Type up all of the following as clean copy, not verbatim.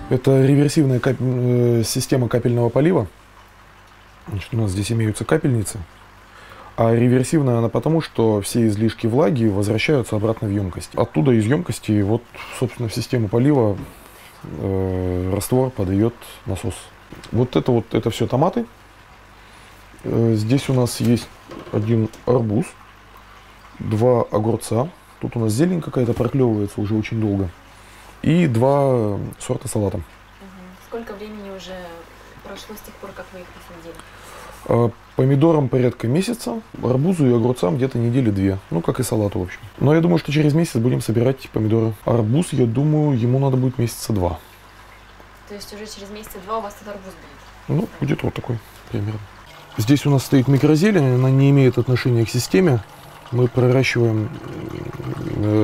Это реверсивная система капельного полива. Значит, у нас здесь имеются капельницы. А реверсивная она потому, что все излишки влаги возвращаются обратно в емкость. Оттуда из емкости, вот, собственно, в систему полива раствор подает насос. Вот это все томаты. Здесь у нас есть один арбуз, 2 огурца. Тут у нас зелень какая-то проклевывается уже очень долго. И 2 сорта салата. Сколько времени уже прошло с тех пор, как вы их посадили? Помидорам порядка месяца, арбузу и огурцам где-то недели 2. Ну, как и салату, в общем. Но я думаю, что через месяц будем собирать помидоры. Арбуз, я думаю, ему надо будет месяца 2. То есть уже через месяца 2 у вас этот арбуз будет? Ну, где-то вот такой примерно. Здесь у нас стоит микрозелень, она не имеет отношения к системе. Мы проращиваем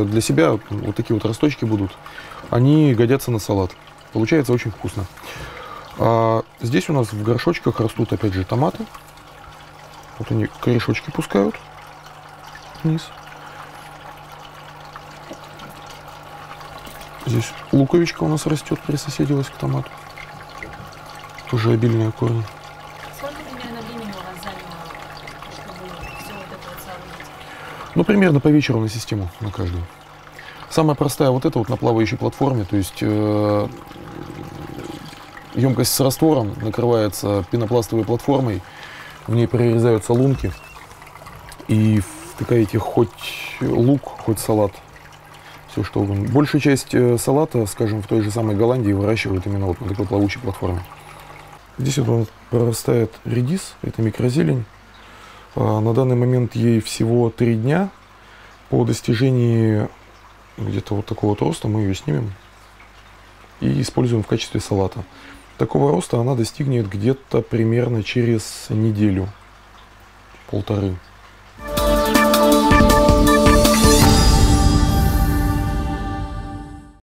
для себя, вот такие вот росточки будут. Они годятся на салат. Получается очень вкусно. А здесь у нас в горшочках растут опять же томаты. Вот они корешочки пускают вниз. Здесь луковичка у нас растет, присоседилась к томату. Тоже обильные корни. Сколько примерно времени у вас заняло, чтобы все вот это вот соорудить? Ну, примерно по вечеру на систему, на каждую. Самая простая вот эта вот на плавающей платформе, то есть емкость с раствором накрывается пенопластовой платформой, в ней прорезаются лунки, и втыкаете хоть лук, хоть салат, все что угодно. Большая часть салата, скажем, в той же самой Голландии выращивают именно вот на такой плавучей платформе. Здесь вот он прорастает редис, это микрозелень. На данный момент ей всего 3 дня. По достижении где-то вот такого вот роста мы ее снимем и используем в качестве салата. Такого роста она достигнет где-то примерно через неделю, полторы.